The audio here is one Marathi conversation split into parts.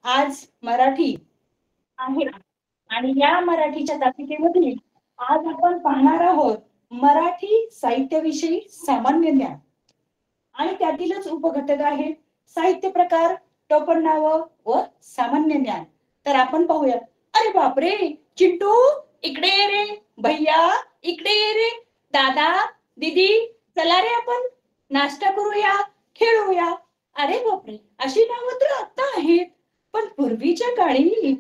आज मराठी आहे आणि या मराठीच्या तासिकेमध्ये आज आपण पाहणार आहोत मराठी साहित्याविषयी सामान्य ज्ञान आणि त्यातीलच उपघटक आहेत साहित्य प्रकार, टोपण नाव व सामान्य ज्ञान. तर आपण पाहूया. अरे बापरे, चिंटू इकडे ये रे, भैया इकडे ये रे, दादा दीदी चला रे आपण नाश्ता करूया, खेळूया. अरे बापरे, अशी नावं तर आता आहेत, पण पूर्वीच्या काळी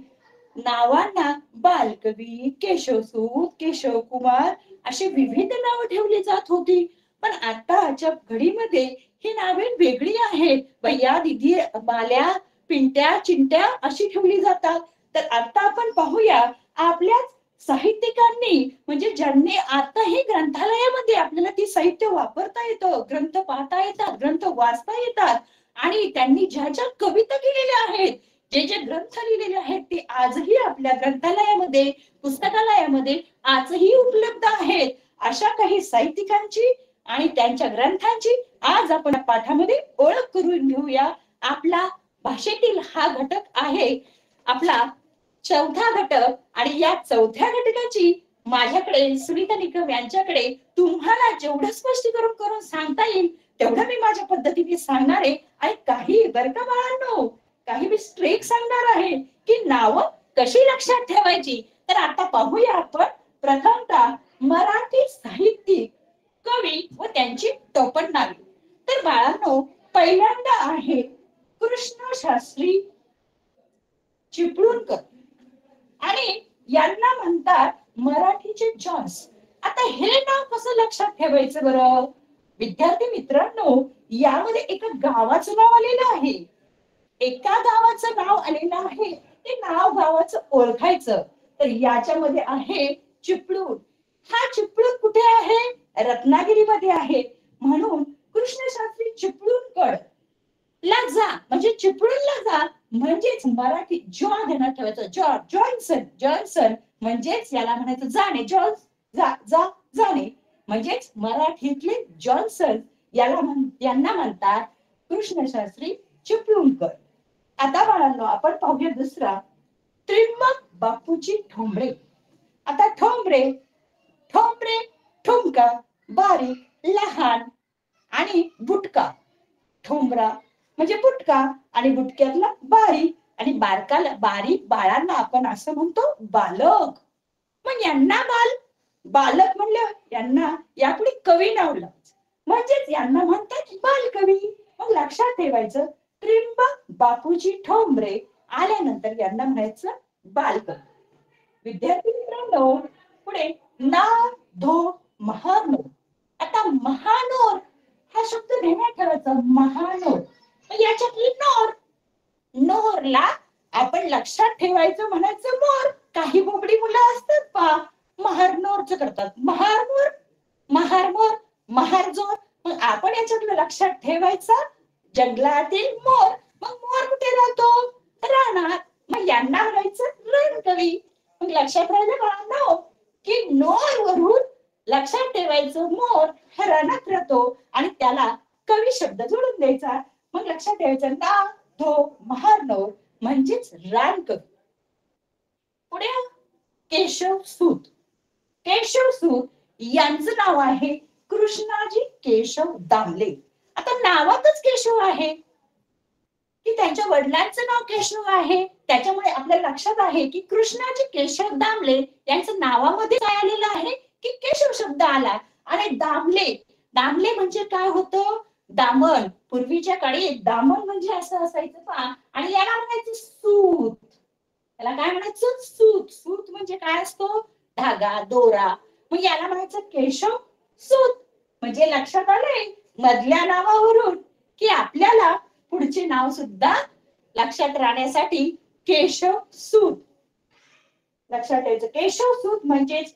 नावांना बालकवी, केशवसूत, केशवकुमार अशी विविध नावं ठेवली जात होती. पण आताच्या घडीमध्ये ही नावे वेगळी आहेत. भैया दीदी बाल्या पिंट्या चिंट्या अशी ठेवली जातात. तर आता आपण पाहूया आपल्याच साहित्यिकांनी म्हणजे ज्यांनी आताही ग्रंथालयामध्ये आपल्याला ती साहित्य वापरता येतं, ग्रंथ पाहता येतात, ग्रंथ वाचता येतात आणि त्यांनी ज्या ज्या कविता केलेल्या आहेत, जे जे ग्रंथ लिहिलेले आहेत ते आजही आपल्या ग्रंथालयामध्ये, पुस्तकालयामध्ये आजही उपलब्ध आहेत. अशा काही साहित्यिकांची आणि त्यांच्या ग्रंथांची आज आपण पाठामध्ये ओळख करून घेऊया. आपला भाषेतील हा घटक आहे आपला चौथा घटक आणि या चौथ्या घटकाची माझ्याकडे सुनीता निकम यांच्याकडे तुम्हाला जेवढं स्पष्टीकरण करून सांगता येईल तेवढं मी माझ्या पद्धतीने सांगणार आहे. आणि काही बरं का बाळांनो, काही मी स्ट्रेक सांगणार आहे की नावं कशी लक्षात ठेवायची. तर आता पाहूया आपण प्रथमतः मराठी साहित्यिक, कवी व त्यांची टोपण नावे. तर बाळांनो, पहिल्यांदा आहे कृष्ण शास्त्री चिपळूणकर आणि यांना म्हणतात मराठीचे जॉन्स. आता हे नाव कसं लक्षात ठेवायचं बरं विद्यार्थी मित्रांनो, यामध्ये एका गावाचं नाव आलेलं आहे. एका गावाचं नाव आलेलं आहे, ते नाव गावाचं ओळखायचं. तर याच्यामध्ये आहे चिपळूण. हा चिपळूण कुठे आहे? रत्नागिरीमध्ये आहे. म्हणून कृष्णशास्त्री चिपळूणकर ला जा म्हणजे चिपळूणला जा म्हणजेच मराठी जॉ ध्यानात ठेवायचं. जॉन्सन जॉन्सन म्हणजेच याला म्हणायचं जाणे. जाणे म्हणजेच मराठीतले जॉन्सन यांना म्हणतात कृष्णशास्त्री चिपळूणकर. आता बाळांनो आपण पाहूया दुसरा त्रिंबक बापूजी ठोंबरे. आता ठोंबरे ठोंबरे ठुमका बारीक लहान आणि बुटका. ठोंबरा म्हणजे बुटका आणि बुटक्यातला बारीक आणि बारीक बाळांना आपण असं म्हणतो बालक. मग यांना बालक म्हणलं यांना यापुढे कवी नाव म्हणजेच यांना म्हणतात बालकवी. मग लक्षात ठेवायचं त्रिंबक बापूजी ठोंबरे आल्यानंतर यांना म्हणायचं बालकवी. विद्यार्थी मित्रांनो, पुढे ना धो महानोर. आता महानोर हा शब्द ध्यानात ठेवायचा. महानोर याच्यातली नोर. नोरला आपण लक्षात ठेवायचं म्हणायचं मोर. काही बोबडी मुलं असतात पा महारनोरच करतात. महारनोर महारमोर महारजोर. मग आपण याच्यातलं लक्षात ठेवायचं जंगलातील मोर. मग मोर कुठे राहतो? रानात. मग यांना म्हणायचं रणकवी. मग लक्षात राहिलं बाळांनो की नोर वरून लक्षात ठेवायचं मोर हा रानात राहतो आणि त्याला कवी शब्द जोडून द्यायचा. मग लक्षात ठेवायचं ना धो महारनोर म्हणजेच रानकवी. पुढे केशव सूत. केशव सूत यांचं नाव आहे कृष्णाजी केशव दामले. आता नावातच केशव आहे की त्यांच्या वडिलांचं नाव केशव आहे, त्याच्यामुळे आपल्या लक्षात आहे की कृष्णाजी केशव दामले यांचं नावामध्ये काय आलेलं आहे की केशव शब्द आला. आणि दामले दामले म्हणजे काय होतं? दामन. पूर्वीच्या काळी दामन म्हणजे असं असायचं पहा. आणि याला म्हणायचं सूत. याला काय म्हणायचं? सूत. सूत म्हणजे काय असतो? धागा दोरा. मग याला म्हणायचं केशव सूत. म्हणजे लक्षात आलंय मधल्या नावावरून की आपल्याला पुढचे नाव सुद्धा लक्षात राहण्यासाठी केशव सूत लक्षात ठेवायचं. केशव सूत म्हणजेच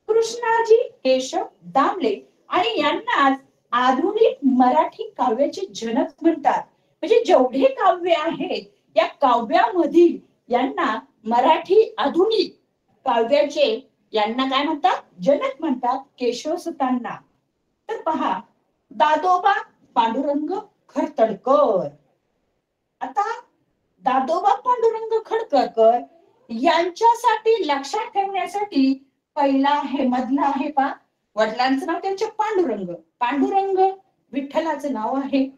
कृष्णाजी केशव दामले आणि यांनाच आधुनिक मराठी काव्याचे जनक म्हणतात. म्हणजे जेवढे काव्य आहेत या काव्यामधील यांना मराठी आधुनिक काव्याचे यांना काय म्हणतात? जनक म्हणतात केशवसुतांना. तर पहा दादोबा पांडुरंग खरतडकर. आता दादोबा पांडुरंग खडकरकर यांच्यासाठी लक्षात ठेवण्यासाठी पहिला आहे, मधला आहे पा, वडिलांचं नाव त्यांचे पांडुरंग, पांडुरंग विठ्ठलाचं नाव आहे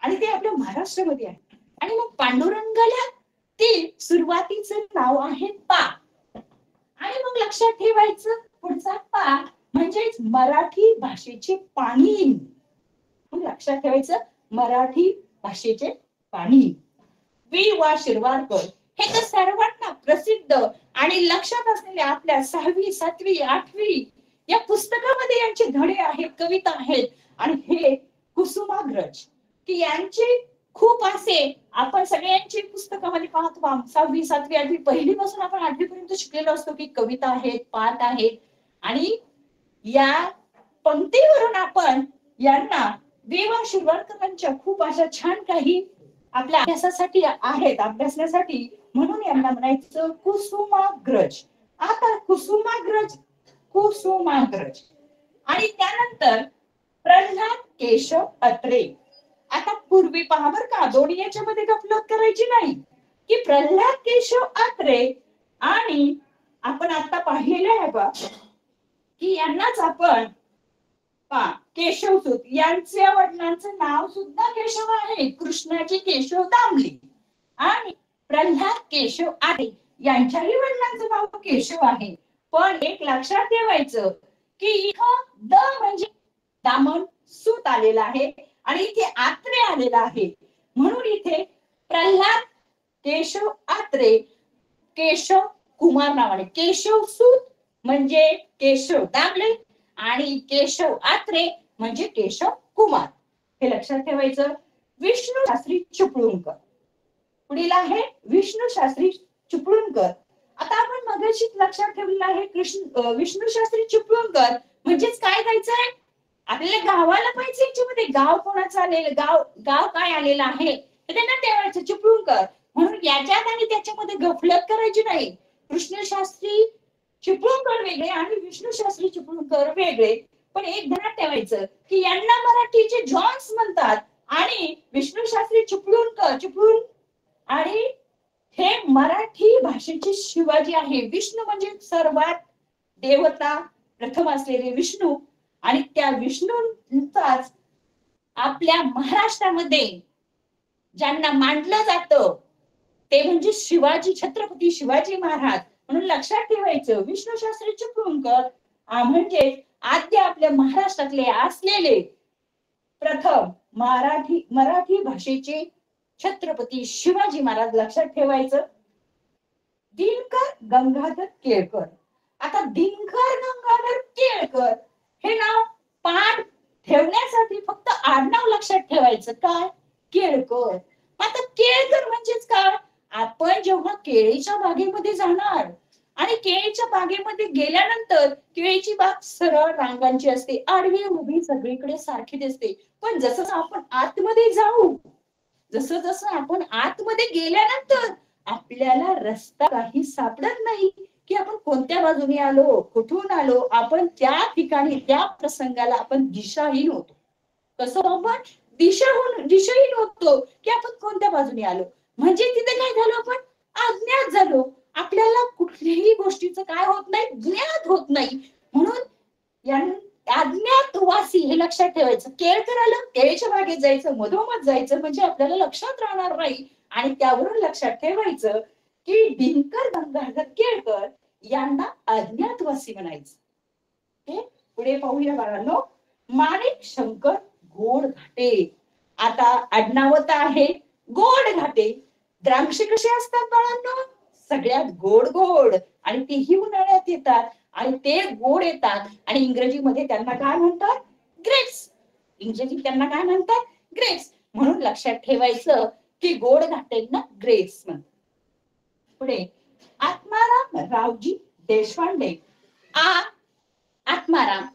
आणि ते आपल्या महाराष्ट्रामध्ये आहे. आणि मग पांडुरंगाला ते सुरुवातीचं नाव आहे पा. आणि मग लक्षात ठेवायचं पुढचा पा म्हणजेच मराठी भाषेचे पाणी. लक्षात ठेवायचं मराठी भाषेचे पाणी. वि वा शिरवाडकर हे तर सर्वांना प्रसिद्ध आणि लक्षात असलेले आपल्या 6वी 7वी 8वी या पुस्तकामध्ये यांचे धडे आहेत, कविता आहेत. आणि हे कुसुमाग्रज की यांचे खूप असे आपण सगळ्यांची पुस्तकामध्ये पाहतो. 6वी 7वी 8वी पहिलीपासून आपण 8वी पर्यंत शिकलेलो असतो की कविता आहेत, पाठ आहेत. आणि या पंक्तीवरून आपण यांना देवा शिरवाडकरांच्या खूप अशा छान काही आपल्या अभ्यासासाठी आहेत, अभ्यासण्यासाठी, म्हणून यांना म्हणायचं कुसुमाग्रज. आता कुसुमाग्रज कुसुमाग्रज आणि त्यानंतर प्रल्हाद केशव अत्रे. आता पूर्वी पहा बर का, दोन्ही याच्यामध्ये गफलत करायची नाही की प्रल्हाद केशव अत्रे आणि आपण आता पाहिलेलं आहे बा की यांनाच आपण केशवसूत, यांच्या वडिलांचं नाव सुद्धा केशव आहे, कृष्णाची केशव दामले. आणि प्रल्हाद केशव आहे यांच्याही वडिलांचं नाव केशव आहे. पण एक लक्षात ठेवायचं की इथं द म्हणजे दामन सूत आलेला आहे आणि इथे आत्रे आलेला आहे. म्हणून इथे प्रल्हाद केशव आत्रे, केशव कुमार नावाने, केशव सूत म्हणजे केशव दामले आणि केशव आत्रे म्हणजे केशव कुमार. हे लक्षात ठेवायचं. विष्णू शास्त्री चिपळूणकर पुढील आहे विष्णू शास्त्री चिपळूणकर. आता आपण मगाशी लक्षात ठेवलेलं आहे विष्णू शास्त्री चिपळूणकर म्हणजेच काय द्यायचंय आपल्याला, गावाला पाहिजे याच्यामध्ये गाव कोणाचं आलेलं, गाव काय आलेलं आहे तर त्यांना ठेवायचं चिपळूणकर. म्हणून याच्यात आणि त्याच्यामध्ये गफलत करायची नाही. कृष्ण शास्त्री चिपळूणकर वेगळे आणि विष्णू शास्त्री चिपळूणकर वेगळे. पण एक ध्यानात ठेवायचं की यांना मराठीचे जॉन्स म्हणतात आणि विष्णू शास्त्री चिपळूण आणि हे मराठी भाषेचे शिवाजी आहे. विष्णू म्हणजे सर्वात देवता प्रथम असलेले विष्णू आणि त्या विष्णूंचाच आपल्या महाराष्ट्रामध्ये ज्यांना मानलं जातं ते म्हणजे शिवाजी, छत्रपती शिवाजी महाराज. म्हणून लक्षात ठेवायचं विष्णू शास्त्री चिपळूणकर म्हणजे आद्य आपल्या महाराष्ट्रातले असलेले प्रथम मराठी भाषेचे छत्रपती शिवाजी महाराज. लक्षात ठेवायचं. दिनकर गंगाधर केळकर. आता दिनकर गंगाधर केळकर हे नाव पाठ ठेवण्यासाठी फक्त आडनाव लक्षात ठेवायचं काय, केळकर. आता केळकर म्हणजेच काय, आपण जेव्हा केळीच्या बागेमध्ये जाणार आणि केळीच्या बागेमध्ये गेल्यानंतर केळीची बाग सरळ रांगांची असते, आडवी उभी सगळीकडे सारखी दिसते. पण जसं आपण आतमध्ये जाऊ, जसं जसं आपण आतमध्ये गेल्यानंतर आपल्याला रस्ता काही सापडत नाही की आपण कोणत्या बाजूने आलो, कुठून आलो. आपण त्या ठिकाणी त्या प्रसंगाला आपण दिशाहीन होतो. कसं आपण दिशाहीन होतो की आपण कोणत्या बाजूने आलो. म्हणजे तिथे काय झालो, आपण अज्ञात झालो. आपल्याला कुठल्याही गोष्टीचं काय होत नाही, ज्ञात होत नाही. म्हणून अज्ञातवासी हे लक्षात ठेवायचं. केळकर आलं, केळीच्या बागेत जायचं, मधोमध जायचं म्हणजे आपल्याला लक्षात राहणार नाही. आणि त्यावरून लक्षात ठेवायचं की दिनकर गंगाधर केळकर यांना अज्ञातवासी म्हणायचं. पुढे पाहूया बाळांनो. माणिक शंकर गोडघाटे. आता आडनावत आहे गोडघाटे. द्राक्ष कसे असतात बाळांनो, सगळ्यात गोड गोड आणि तेही उन्हाळ्यात येतात आणि ते गोड येतात. आणि इंग्रजीमध्ये त्यांना काय म्हणतात, ग्रेप्स. इंग्रजीत त्यांना काय म्हणतात, ग्रेप्स. म्हणून लक्षात ठेवायचं की गोड घाटेंना ग्रेप्स म्हणतात. पुढे आत्माराम रावजी देशपांडे. आत्माराम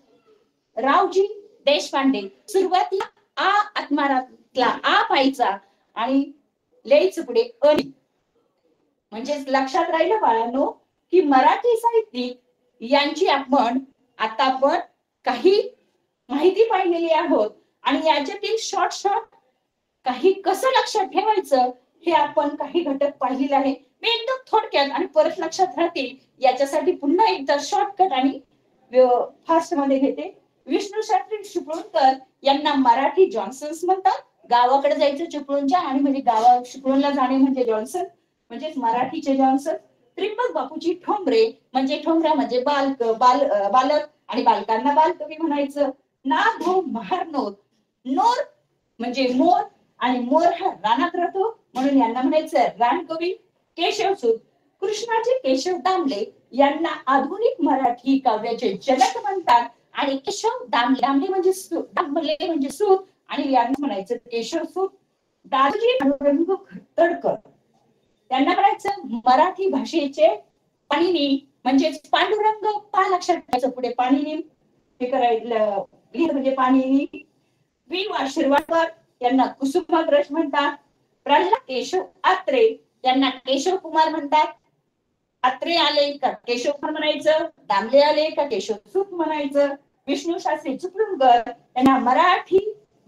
रावजी देशपांडे. सुरुवातीला आत्मारामला पाहायचा आणि लिहायचं पुढे अली. म्हणजे लक्षात राहिलं बाळांनो की मराठी साहित्यिक यांची आपण काही माहिती पाहिलेली आहोत आणि याच्यातील शॉर्ट काही कसं लक्षात ठेवायचं हे आपण काही घटक पाहिलेले आहे. मी एकदम थोडक्यात आणि परत लक्षात राहतील याच्यासाठी पुन्हा एकदा शॉर्टकट आणि फास्ट मध्ये घेते. विष्णू शास्त्री चिपळूणकर यांना मराठी जॉन्सन्स म्हणतात. गावाकडे जायचं चिपळूणच्या आणि म्हणजे गावा चिपळूणला जाणे म्हणजे जॉन्सन, म्हणजेच मराठीचे जॉन्सन. त्रिंबक बापूजी ठोंबरे म्हणजे ठोंबरा म्हणजे बालक आणि बालकांना बालकवी म्हणायचं. नाद महारनोर, नोर म्हणजे मोर आणि मोर हा रानात राहतो म्हणून यांना म्हणायचं रानकवी. केशवसूत कृष्णाचे केशव दामले यांना आधुनिक मराठी काव्याचे जनक म्हणतात आणि केशव दामले म्हणजे सूत आणि यांना म्हणायचं केशवसूत. दादाजी पांडुरंग खट्टडकर त्यांना म्हणायचं मराठी भाषेचे पाणिनी म्हणजेच पांडुरंग. पा लक्षात ठेवायचं पुढे पाणिनी हे करायला म्हणजे पाणिनी. वि वा शिरवाडकर यांना कुसुमाग्रज म्हणतात. प्रल्हाद केशव आत्रे यांना केशव कुमार म्हणतात. आत्रे आले का केशव कुमार म्हणायचं, दामले आले का केशव सूत म्हणायचं. विष्णू शास्त्री चिपळूणकर यांना मराठी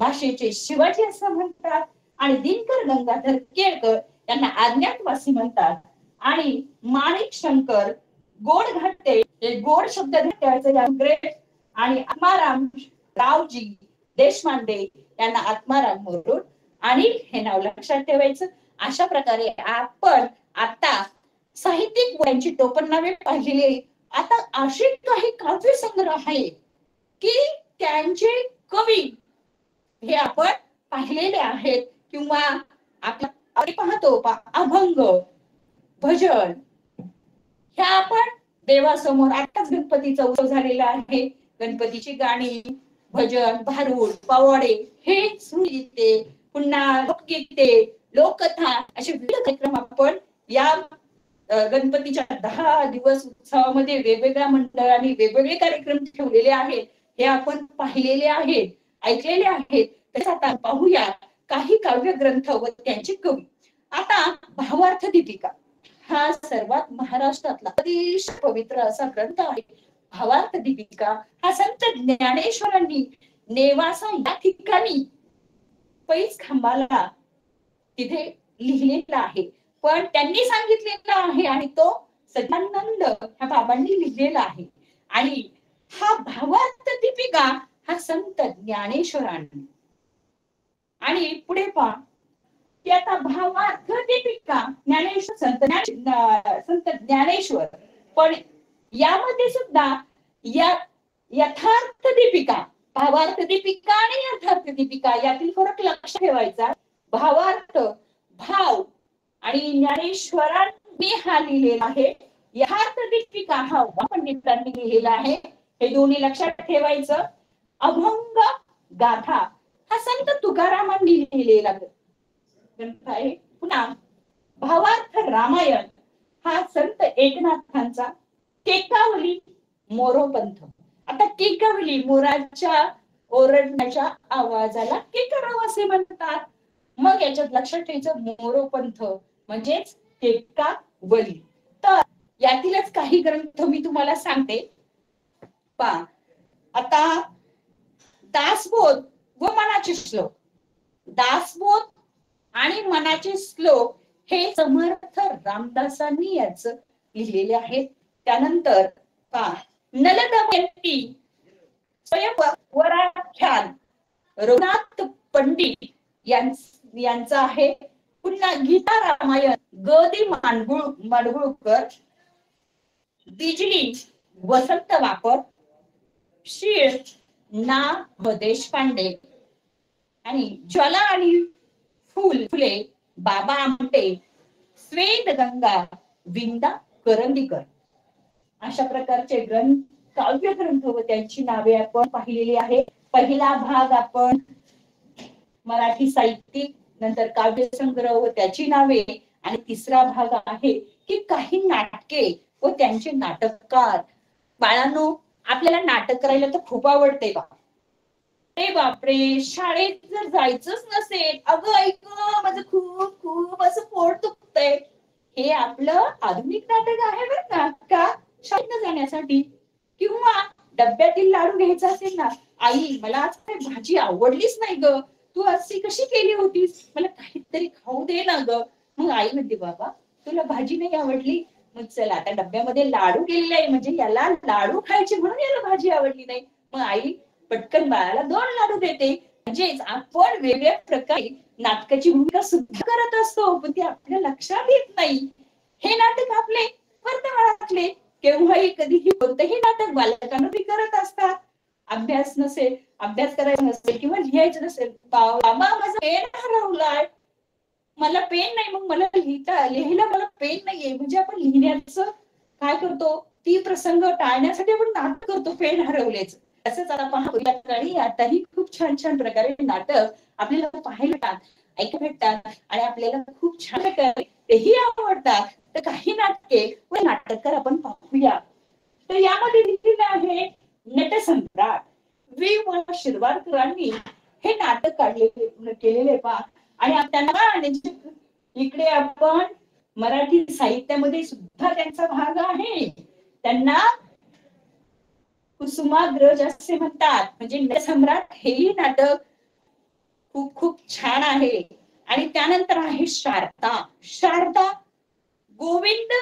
भाषेचे शिवाजी असं म्हणतात आणि दिनकर गंगाधर केळकर यांना अज्ञातवासी म्हणतात. आणि माणिक शंकर गोड घाटे हे गोड शब्द घाटे आणि आत्माराम रावजी देशपांडे यांना आत्माराम मुरुड आणि हे नाव लक्षात ठेवायचं. अशा प्रकारे आपण आता साहित्यिक यांची टोपणनावे पाहिलेली. आता असे काही काव्य संग्रह आहे की त्यांचे कवी हे आपण पाहिलेले आहेत किंवा आपण पाहतो अभंग भजन ह्या आपण देवासमोर. आताच गणपतीचा उत्सव झालेला आहे. गणपतीची गाणी भजन भारूड पावाडे हे गीते पुन्हा लोकगीते लोककथा असे विविध कार्यक्रम आपण या गणपतीच्या 10 दिवस उत्सवामध्ये वेगवेगळ्या मंडळांनी वेगवेगळे कार्यक्रम ठेवलेले आहेत. हे आपण पाहिलेले आहेत, ऐकलेले आहेत. तसं आता पाहूया काही काव्य ग्रंथ व त्यांचे कवी. आता भावार्थ दीपिका हा सर्वात महाराष्ट्रातला अतिशय पवित्र असा ग्रंथ आहे. भावार्थ दीपिका हा संत ज्ञानेश्वरांनी नेवासा या ठिकाणी पैज खांबाला तिथे लिहिलेला आहे. पण त्यांनी सांगितलेला आहे आणि तो सदानंद ह्या बाबांनी लिहिलेला आहे. आणि हा भावार्थ दीपिका हा संत ज्ञानेश्वरांनी. आणि पुढे पहा की आता भावार्थ दीपिका ज्ञानेश्वर संत ज्ञानेश्वर, पण यामध्ये सुद्धा या यथार्थ दीपिका भावार्थ दीपिका आणि यथार्थ दीपिका यातील फरक लक्षात ठेवायचा. भावार्थ भाव आणि ज्ञानेश्वरांनी हा लिहिलेला आहे. यथार्थ दीपिका हा पंडितांनी लिहिलेला आहे. हे दोन्ही लक्षात ठेवायचं. अभंग गाथा हा संत तुकारामांनी लिहिलेला ग्रंथ आहे. पुन्हा भावार्थ रामायण हा संत एकनाथांचा. केकावली मोरोपंथ. आता केकावली मोराच्या ओरडण्याच्या आवाजाला केकराव असे म्हणतात. मग याच्यात लक्षात ठेवायचं मोरोपंथ म्हणजेच केकावली. तर यातीलच काही ग्रंथ मी तुम्हाला सांगते. पहा आता दासबोध व मनाचे श्लोक. दासबोध आणि मनाचे श्लोक हे समर्थ रामदासांनी याच लिहिलेले आहेत. त्यानंतर पहा नलदमयंती स्वयंवराख्यान रघुनाथ पंडित यांचं आहे. पुन्हा गीता रामायण ग दि माडगुळकर. बिजली वसंत वापर. शीळ ना व देशपांडे. आणि ज्वाला आणि फुले बाबा आमटे. स्वेद गंगा विंदा करंदीकर. अशा प्रकारचे ग्रंथ काव्य ग्रंथ व त्यांची नावे आपण पाहिलेली आहे. पहिला भाग आपण मराठी साहित्यिक, नंतर काव्य संग्रह व त्याची नावे, आणि तिसरा भाग आहे की काही नाटके व त्यांचे नाटककार. बाळांनो, आपल्याला नाटक करायला तर खूप आवडते बा. अरे बापरे, शाळेत जर जायचंच नसेल, अगं ऐक माझं खूप खूप असं पोट दुखतंय, हे आपलं आधुनिक नाटक आहे बरं का शाळेत जाण्यासाठी. किंवा डब्यातील लाडू घ्यायचा असेल ना, आई मला आज काही भाजी आवडलीच नाही ग, तू अशी कशी केली होतीस, मला काहीतरी खाऊ दे ना ग. मग आई म्हणते बाबा तुला भाजी नाही आवडली, मग चला आता डब्यामध्ये लाडू केलेले आहे म्हणजे याला लाडू खायचे म्हणून याला भाजी आवडली नाही. मग आई पटकन बाळाला 2 लाडू देते. म्हणजेच आपण वेगळ्या प्रकारे नाटकाची भूमिका सुद्धा करत असतो, पण ती आपल्या लक्षात येत नाही. हे नाटक आपले वर्तमानातले केव्हाही कधीही कोणतंही नाटक बालकांना बी करत असतात. अभ्यास नसेल, अभ्यास करायचा नसेल किंवा लिहायचं नसेल, बाबा माझा पेन हरवलाय, मला पेन नाही, मग मला लिहायला मला पेन नाहीये, म्हणजे आपण लिहिण्याचं काय करतो, ती प्रसंग टाळण्यासाठी आपण नाटक करतो पेन हरवल्याचं. तसंच आता पहा आताही खूप छान छान प्रकारे नाटक आपल्याला पाहायला भेटतात, ऐकायला भेटतात आणि आपल्याला खूप छान प्रकारे तेही आवडतात. तर काही नाटके व नाटककार आपण पाहूया. तर यामध्ये दिलेलं आहे नटसम्राट वि. व. शिरवाडकरांनी हे नाटक केलेले पहा. आणि त्यांना इकडे आपण मराठी साहित्यामध्ये सुद्धा त्यांचा भाग आहे. त्यांना कुसुमाग्रज असे म्हणतात. म्हणजे नटसम्राट हेही नाटक खूप खूप छान आहे. आणि त्यानंतर आहे शारदा. शारदा गोविंद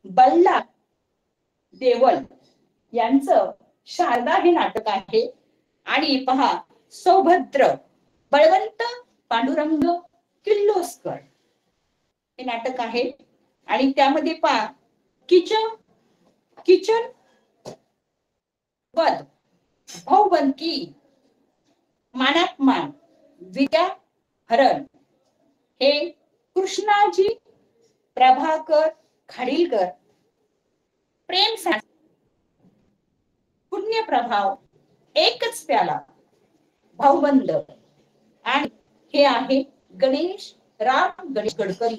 बल्लाळ देवल यांचं शारदा हे नाटक आहे. आणि पहा सौभद्र बळवंत पांडुरंग किर्लोस्कर हे नाटक आहे. आणि त्यामध्ये पहा किचन वध, भाऊबंदकी, मानापमान, विद्या हरण हे कृष्णाजी प्रभाकर खाडीलकर, प्रेम, पुण्यप्रभाव, एकच प्याला, भाऊबंद आणि हे आहे गणेश गडकरी.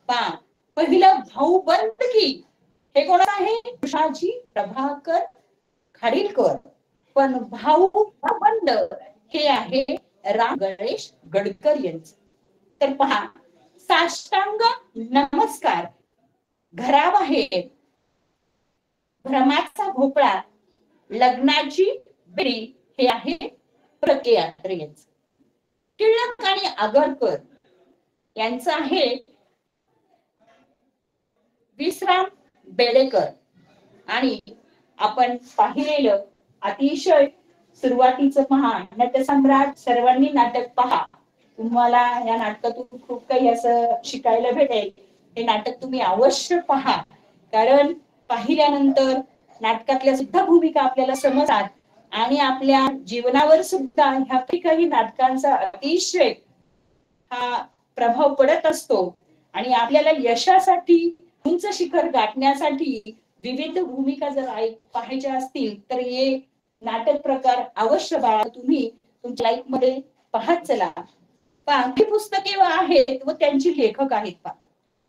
पहा पहिलं भाऊबंदकी हे कोण आहे, कृष्णाजी प्रभाकर खाडीलकर. पण भाऊबंद हे आहे राम गणेश गडकरी यांचं. तर पहा साष्टांग नमस्कार, घराबाहेर, भ्रमाचा भोपळा, लग्नाची बेडी हे आहे प्रके यात्रे यांचं. टिळक आणि आगरकर यांचं आहे विश्राम बेडेकर. आणि आपण पाहिलेलं अतिशय सुरुवातीचं पहा नटसम्राट, सर्वांनी नाटक पहा, तुम्हाला या नाटकातून खूप काही असं शिकायला भेटेल. हे नाटक तुम्ही अवश्य पहा, कारण पाहिल्यानंतर नाटकातल्या सुद्धा भूमिका आपल्याला समजतात आणि आपल्या जीवनावर सुद्धा ह्या काही नाटकांचा अतिशय हा प्रभाव पडत असतो. आणि आपल्याला यशासाठी, उंच शिखर गाठण्यासाठी विविध भूमिका जर पाहायच्या असतील तर हे नाटक प्रकार अवश्य बाळा तुम्ही तुमच्या लाईफ मध्ये पाहत चला. ही पुस्तके आहेत व त्यांची लेखक आहेत. पहा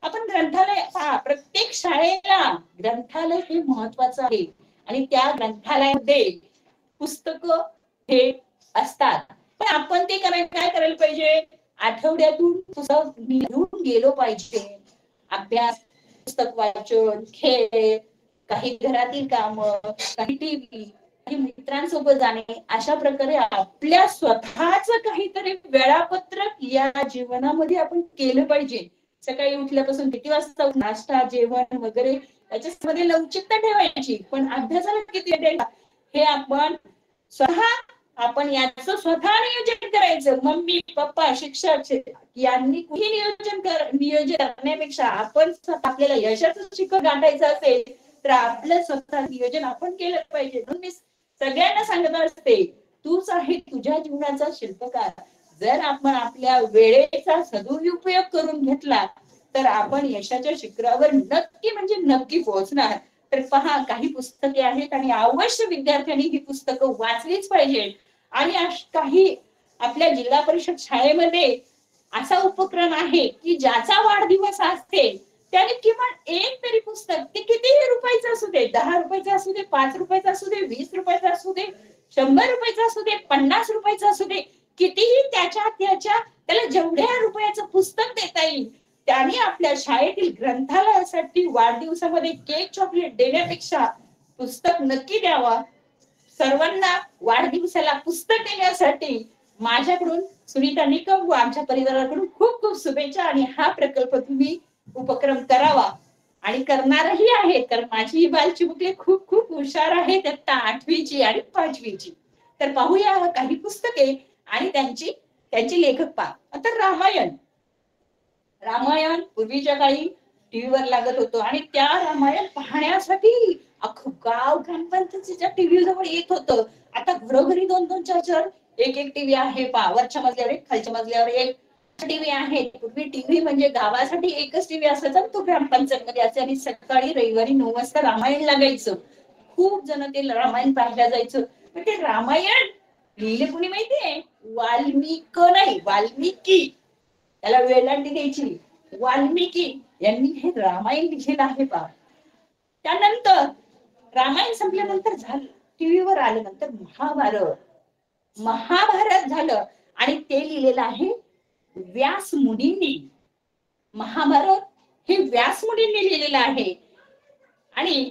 आपण ग्रंथालय पहा, प्रत्येक शाळेला ग्रंथालय हे महत्वाचं आहे आणि त्या ग्रंथालयामध्ये पुस्तक हे असतात. पण आपण ते काय करायला पाहिजे, आठवड्यातून पुस्तक लिहून गेलो पाहिजे. अभ्यास, पुस्तक वाचन, खेळ, काही घरातील काम, काही टीव्ही, काही मित्रांसोबत जाणे, अशा प्रकारे आपल्या स्वतःच काहीतरी वेळापत्रक या जीवनामध्ये आपण केलं पाहिजे. सकाळी उठल्यापासून किती वाजता नाश्ता, जेवण वगैरे त्याच्यामध्ये लवचिकता ठेवायची, पण अभ्यासाला किती द्यायचा हे आपण याचं स्वतः नियोजन करायचं. मम्मी पप्पा शिक्षक यांनी कुठे नियोजन करण्यापेक्षा आपण आपल्याला यशाचं शिखर गाठायचं असेल तर आपलं स्वतः नियोजन आपण केलं पाहिजे. म्हणून मी सगळ्यांना सांगत असते, तूच आहे तुझ्या जीवनाचा शिल्पकार. जर आपण आपल्या वेळेचा सदुपयोग करून घेतला तर आपण यशाच्या शिखरावर नक्की म्हणजे नक्की पोहोचणार. तर पहा काही पुस्तके आहेत आणि अवश्य विद्यार्थ्यांनी ही पुस्तकं वाचलीच पाहिजे. आणि काही आपल्या जिल्हा परिषद शाळेमध्ये असा उपक्रम आहे की ज्याचा वाढदिवस असते त्याने किमान एक तरी पुस्तक, ते कितीही रुपयाचं असू दे, 10 रुपयाचं असू दे, 5 रुपयाचं असू दे, 20 रुपयाचं असू दे, 100 रुपयाचं असू दे, 50 रुपयाचं असू दे, कितीही त्याला जेवढ्या रुपयाचं पुस्तक देता येईल त्याने आपल्या शाळेतील ग्रंथालयासाठी वाढदिवसामध्ये केक चॉकलेट देण्यापेक्षा पुस्तक नक्की द्यावा. सर्वांना वाढदिवसाला पुस्तक देण्यासाठी माझ्याकडून सुनीता निकम व आमच्या परिवाराकडून खूप खूप शुभेच्छा आणि हा प्रकल्प तुम्ही उपक्रम करावा आणि करणारही आहेत. कारण माझी ही बालचिमुकले खूप खूप हुशार आहेत, आता 8वीची आणि 5वीची. तर पाहूया काही पुस्तके आणि त्यांची लेखक पहा. आता रामायण पूर्वीच्या काळी टीव्हीवर लागत होतं आणि त्या रामायण पाहण्यासाठी अख्खं गाव ग्रामपंचायतीच्या टीव्ही जवळ येत होतं. आता घरोघरी 2-2, 4-4 एक टीव्ही आहे. पहा, वरच्या मजल्यावर एक, खालच्या मजल्यावर एक टीव्ही आहे. पूर्वी टीव्ही म्हणजे गावासाठी एकच टीव्ही असायचा, तो ग्रामपंचायत मध्ये असे. आणि सकाळी रविवारी 9 वाजता रामायण लागायचं. खूप जण ते रामायण पाहायला जायचं. पण ते रामायण लिहिले कोणी माहितीये? वाल्मिकी. त्याला वेलांटी द्यायची. वाल्मिकी यांनी हे रामायण लिहिलेलं आहे पहा. त्यानंतर रामायण संपल्यानंतर झालं, टीव्हीवर आल्यानंतर महाभारत झालं आणि ते लिहिलेलं आहे व्यास मुनींनी. महाभारत हे व्यास मुनींनी लिहिलेलं आहे. आणि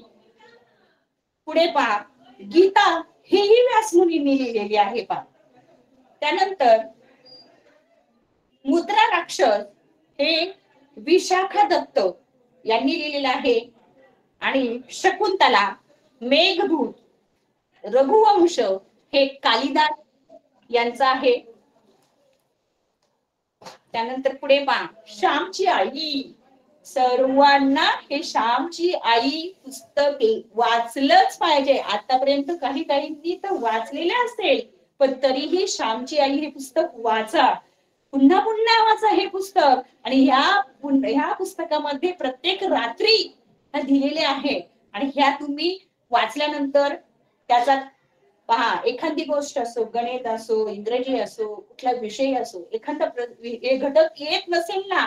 पुढे पहा, गीता हेही व्यास मुनींनी लिहिलेली आहे पहा. त्यानंतर मुद्रा राक्षस हे विशाखा दत्त यांनी लिहिलेलं आहे. आणि शकुंतला, मेघदूत, रघुवंश हे कालिदास यांचं आहे. त्यानंतर पुढे पहा, श्यामची आई. सर्वांना हे श्यामची आई पुस्तके वाचलंच पाहिजे. आतापर्यंत काही काहींनी तर वाचलेले असेल, पण तरीही श्यामची आई हे पुस्तक वाचा, पुन्हा पुन्हा वाचा हे पुस्तक. आणि ह्या पुस्तकामध्ये प्रत्येक रात्री दिलेले आहे. आणि ह्या तुम्ही वाचल्यानंतर त्याचा पहा, एखादी गोष्ट असो, गणित असो, इंग्रजी असो, कुठला विषय असो, एखादा घटक येत नसेल ना,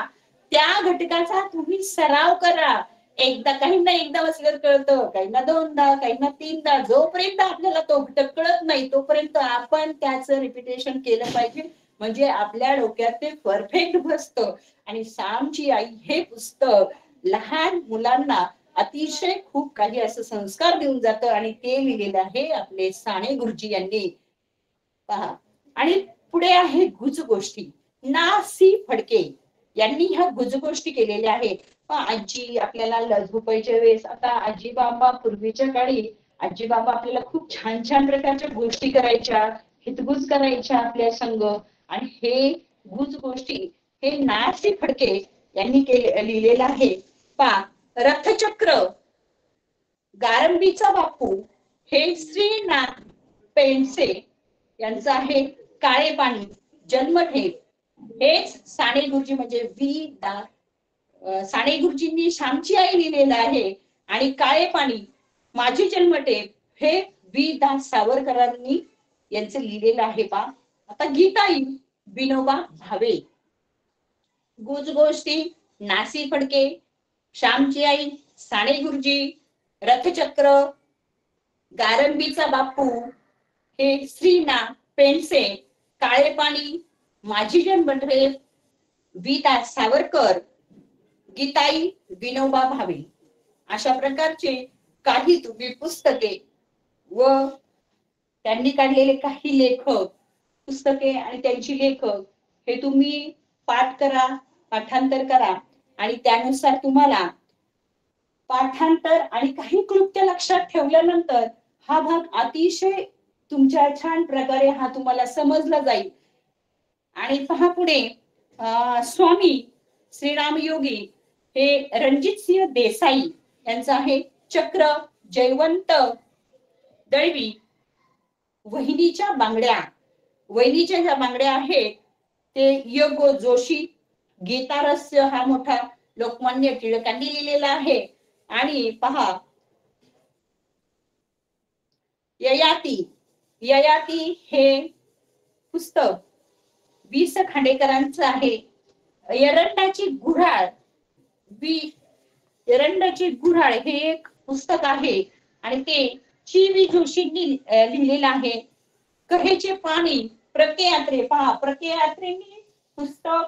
त्या घटकाचा तुम्ही सराव करा. काहींना एकदा वाचल्यावर कळतं, काहींना 2दा, काहींना 3दा. जोपर्यंत आपल्याला तो घटक कळत नाही तोपर्यंत आपण त्याचं रिपिटेशन केलं पाहिजे, म्हणजे आपल्या डोक्यात ते परफेक्ट बसतं. आणि श्यामची आई हे पुस्तक लहान मुलांना अतिशय खूप काही असं संस्कार देऊन जातं. आणि ते लिहिलेलं आहे आपले साने गुरुजी यांनी पहा. आणि पुढे आहे गुजगोष्टी. ना.सी. फडके यांनी ह्या गुजगोष्टी केलेल्या आहेत. आजी आपल्याला झोपायच्या वेळेस, आता आजी बाबा पूर्वीच्या काळी आजी बाबा आपल्याला खूप छान छान प्रकारच्या गोष्टी करायच्या, हितगुज करायच्या आपल्या संग. आणि हे गुजगोष्टी हे ना.सी. फडके यांनी लिहिलेलं आहे पहा. रथचक्र, गारंबीचा बापू हे श्रीनाथ पेंडसे यांचं आहे. काळे पाणी, जन्मठेप हेच साने गुरुजी म्हणजे साने गुरुजींनी श्यामची आई लिहिलेलं आहे. आणि काळे पाणी, माझी जन्मठेप हे वी. सावरकरांनी यांचं लिहिलेलं आहे पहा. आता गीताई, विनोबा भावे. गुजगोष्टी, ना.सी. फडके, श्यामची आई, साने गुरुजी, रथचक्र, गारंबीचा बापू हे श्रीनाथ पेंडसे, काळे पाणी, माझी जन्मठेप वी. सावरकर, गीताई, विनोबा भावे. अशा प्रकारचे काही तुम्ही पुस्तके व त्यांनी काढलेले काही लेखक पुस्तके आणि त्यांची लेखक हे तुम्ही पाठ करा, पाठांतर करा. आणि त्यानुसार तुम्हाला पाठांतर आणि काही क्लुप्त्या लक्षात ठेवल्यानंतर हा भाग अतिशय तुमच्या छान प्रकारे हा तुम्हाला समजला जाईल. आणि पहा पुढे स्वामी श्रीराम योगी हे रणजित सिंह देसाई यांचं आहे. चक्र, जयवंत दळवी, वहिनीच्या ज्या बांगड्या आहेत ते य. जोशी. गीतारस्य हा मोठा लोकमान्य टिळकांनी लिहिलेला आहे. आणि पहा, ययाती हे पुस्तक वि.स. खांडेकरांचं आहे. एरंडाची गुऱ्हाळ हे एक पुस्तक आहे आणि ते ची.वी. जोशींनी लिहिलेलं आहे. कहेचे पाणी, प्रत्ययात्रे पहा, प्रत्ययात्रेंनी पुस्तक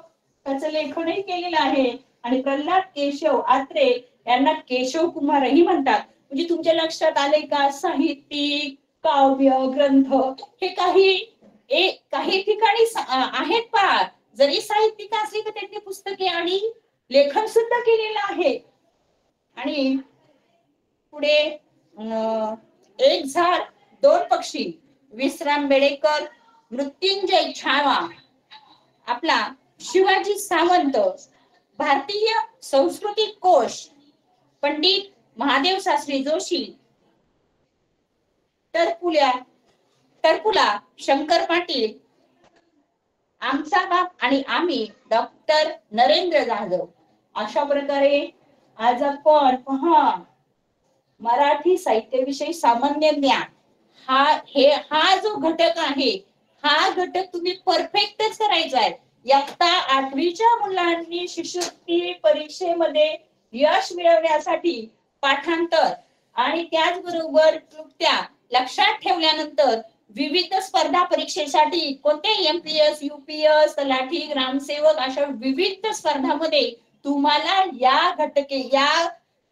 त्याचं लेखनही केलेलं आहे. आणि प्रल्हाद केशव आत्रे यांना केशव कुमारही म्हणतात. म्हणजे तुमच्या लक्षात आले का, साहित्यिक, काव्य, ग्रंथ हे काही काही ठिकाणी आहेत पहा, जरी साहित्यिक असली तर त्यांनी पुस्तके आणि लेखन सुद्धा केलेलं आहे. आणि पुढे एक झाड दोन पक्षी, विश्राम बेडेकर, मृत्युंजय छावा, आपला शिवाजी सावंत, भारतीय सांस्कृतिक कोश, पंडित महादेव शास्त्री जोशी, टरपुला शंकर पाटील, आमचा बाप आणि आम्ही डॉक्टर नरेंद्र जाधव. अशा प्रकारे आज आपण पहा मराठी साहित्याविषयी सामान्य ज्ञान हा जो घटक आहे, हा घटक तुम्ही परफेक्टच करायचा आहे. इयत्ता 8वीच्या मुलांनी शिष्यवृत्ती परीक्षेमध्ये यश मिळवण्यासाठी पाठांतर आणि त्याचबरोबर क्लुप्त्या लक्षात ठेवल्यानंतर विविध स्पर्धा परीक्षेसाठी कोणते एमपीएस, यूपीएस, तलाठी, ग्रामसेवक अशा विविध स्पर्धांमध्ये तुम्हाला या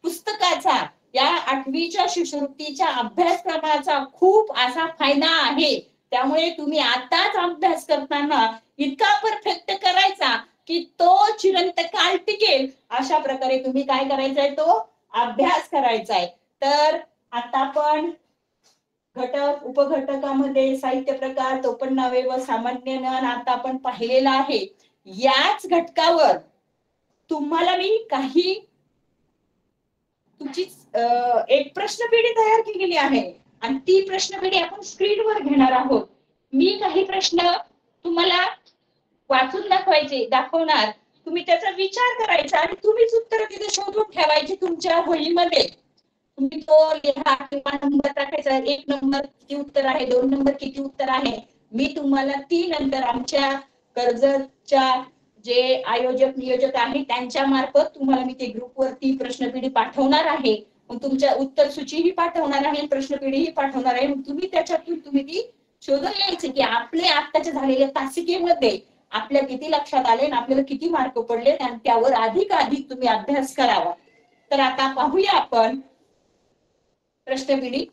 पुस्तकाचा, या 8वीच्या शिष्यवृत्तीच्या अभ्यासक्रमाचा खूप असा फायदा आहे. त्यामुळे तुम्ही आताच अभ्यास करताना इतका परफेक्ट करायचा की तो चिरंतकाल टिकेल. अशा प्रकारे तुम्ही काय करायचंय, तो अभ्यास करायचाय. तर आता आपण घटक उपघटकामध्ये साहित्य प्रकार, टोपणनावे व सामान्य ज्ञान आता आपण पाहिलेलं आहे. याच घटकावर तुम्हाला मी काही तुमची एक प्रश्नपेढी तयार केलेली आहे आणि ती प्रश्नपेढी आपण स्क्रीनवर घेणार आहोत. मी काही प्रश्न तुम्हाला वाचून दाखवणार. तुम्ही त्याचा विचार करायचा आणि तुम्हीच उत्तर तिथे शोधून ठेवायची तुमच्या वहीमध्ये. तुम्ही तो लिहा किंवा नंबर टाकायचा, 1 नंबर किती उत्तर आहे, 2 नंबर किती उत्तर आहे. मी तुम्हाला ती नंतर आमच्या कर्जतच्या जे आयोजक नियोजक आहेत त्यांच्या मार्फत तुम्हाला मी ते ग्रुपवरती प्रश्नपेढी पाठवणार आहे. मग तुमच्या उत्तर सूचीही पाठवणार आहे, प्रश्नपेढीही पाठवणार आहे. मग तुम्ही त्याच्यातून तुम्ही ती शोधून यायचे की आपले आत्ताच्या झालेल्या तासिकेमध्ये आपल्या किती लक्षात आले आणि आपल्याला किती मार्क पडले आणि त्यावर अधिक तुम्ही अभ्यास करावा. तर आता पाहूया आपण प्रश्नपेढी.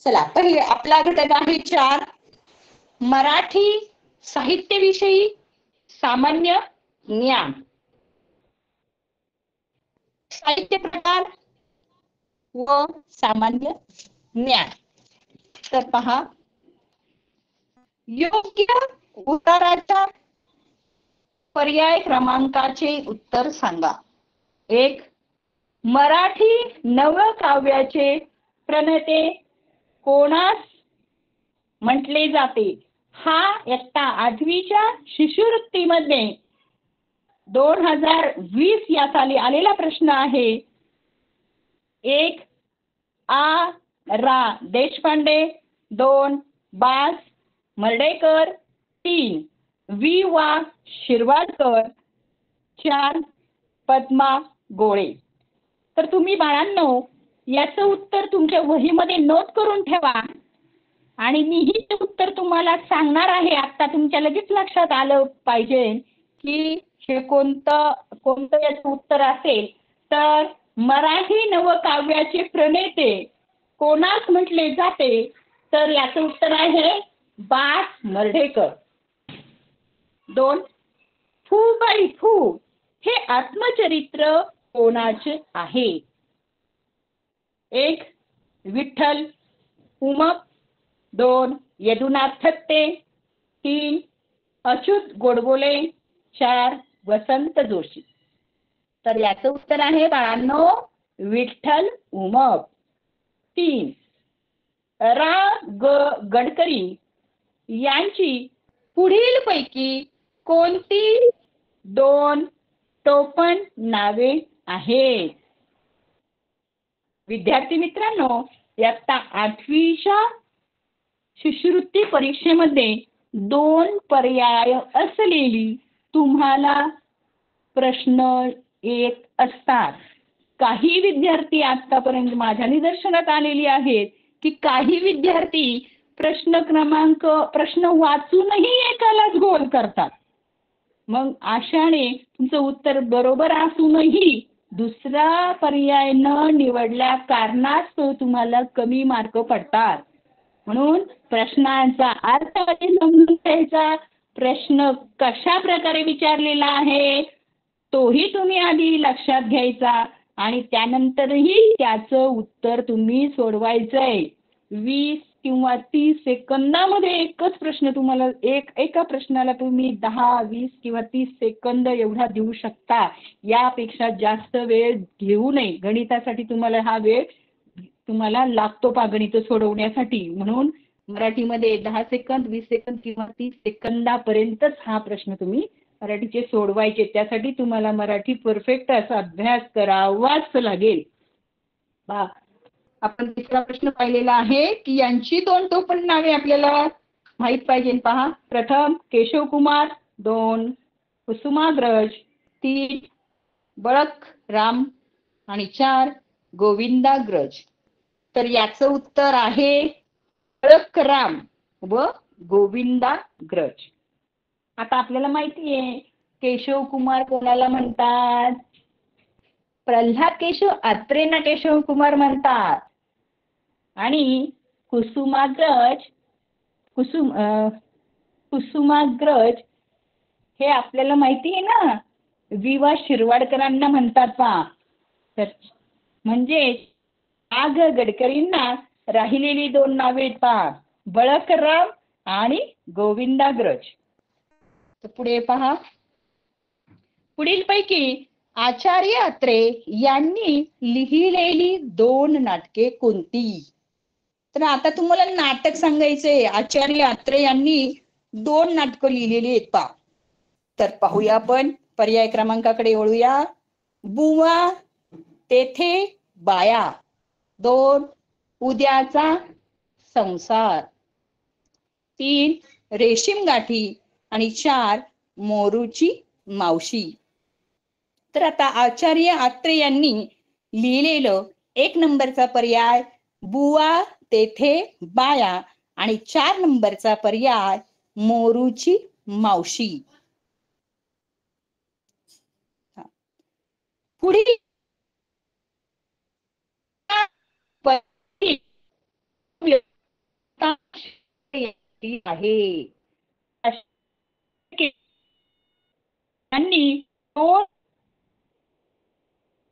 चला, पहिले आपला घटक आहे 4, मराठी साहित्याविषयी सामान्य ज्ञान. साहित्य प्रकार व सामान्य ज्ञान. तर पहा, योग्य उत्तराच्या पर्याय क्रमांकाचे उत्तर सांगा. 1, मराठी नवकाव्याचे प्रणेते कोणास म्हटले जाते? हा इयत्ता 8वीच्या शिष्यवृत्तीमध्ये 2020 या साली आलेला प्रश्न आहे. 1, आ. रा. देशपांडे, 2, बास मर्डेकर, 3, वि. वा. शिरवाडकर, 4, पद्मा गोळे. तर तुम्ही बाळांनो याचं उत्तर तुमच्या वहीमध्ये नोट करून ठेवा आणि मीही ते उत्तर तुम्हाला सांगणार आहे. आता तुमच्या लगेच लक्षात आलं पाहिजे की हे कोणतं याचं उत्तर असेल. तर मराठी नवकाव्याचे प्रणेते कोणास म्हटले जाते? तर याचं उत्तर आहे बास मर्ढेकर. 2, फुबाई फू हे आत्मचरित्र कोणाचे आहे? 1, विठ्ठल उमप, 2, यदुनाथ थत्ते, 3, अच्युत गोडबोले, 4, वसंत जोशी. तर याचं उत्तर आहे बाळांनो विठ्ठल उमप. 3, रा. गडकरी यांची पुढील पैकी कोणती 2 टोपण नावे आहेत? विद्यार्थी मित्रांनो, इयत्ता 8वीच्या शिष्यवृत्ती परीक्षेमध्ये 2 पर्याय असलेली तुम्हाला प्रश्न येत असतात. काही विद्यार्थी आतापर्यंत माझ्या निदर्शनात आलेली आहेत की काही विद्यार्थी प्रश्न वाचूनही एकालाच गोल करतात. मग अशाने तुमचं उत्तर बरोबर असूनही दुसरा पर्याय न निवडल्या कारणास्तव तुम्हाला कमी मार्क पडतात. म्हणून प्रश्नांचा अर्थ आधी समजून घ्यायचा, प्रश्न कशा प्रकारे विचारलेला आहे तोही तुम्ही आधी लक्षात घ्यायचा आणि त्यानंतरही त्याचं उत्तर तुम्ही सोडवायचंय. 20 किंवा 30 सेकंदामध्ये एकच प्रश्न तुम्हाला एका प्रश्नाला तुम्ही 10, 20 किंवा 30 सेकंद एवढा देऊ शकता. यापेक्षा जास्त वेळ घेऊ नये. गणितासाठी तुम्हाला हा वेळ तुम्हाला लागतो गणित सोडवण्यासाठी. म्हणून मराठीमध्ये 10 सेकंद, 20 सेकंद किंवा 30 सेकंदापर्यंतच हा प्रश्न तुम्ही मराठीचे सोडवायचे. त्यासाठी तुम्हाला मराठी परफेक्ट असा अभ्यास करावाच लागेल. आपण तिसरा प्रश्न पाहिलेला आहे की यांची 2 टोपण नावे आपल्याला माहित पाहिजे. पहा, प्रथम केशव कुमार, 2 कुसुमाग्रज, 3 बळकराम आणि 4 गोविंदाग्रज. तर याचं उत्तर आहे बळकराम व गोविंदाग्रज. आता आपल्याला माहिती आहे केशव कुमार कोणाला म्हणतात? प्रल्हाद केशव अत्रेंना केशव कुमार म्हणतात. आणि कुसुमाग्रज हे आपल्याला माहिती आहे ना, विवा शिरवाडकरांना म्हणतात. तर म्हणजे आग गडकरींना राहिलेली 2 नावे बळकराम आणि गोविंदाग्रज. तर पुढे पहा, पुढीलपैकी आचार्य अत्रे यांनी लिहिलेली 2 नाटके कोणती? तर आता तुम्हाला नाटक सांगायचंय. आचार्य अत्रे यांनी 2 नाटकं लिहिलेली आहेत. तर पाहूया आपण, पर्याय क्रमांकाकडे वळूया. बुवा तेथे बाया, 2 उद्याचा संसार, 3 रेशीम गाठी आणि 4 मोरूची मावशी. तर आता आचार्य अत्रे यांनी लिहिलेलं 1 नंबरचा पर्याय बुवा तेथे बाया आणि 4 नंबरचा पर्याय मोरूची मावशी. पुढील आहे त्यांनी 2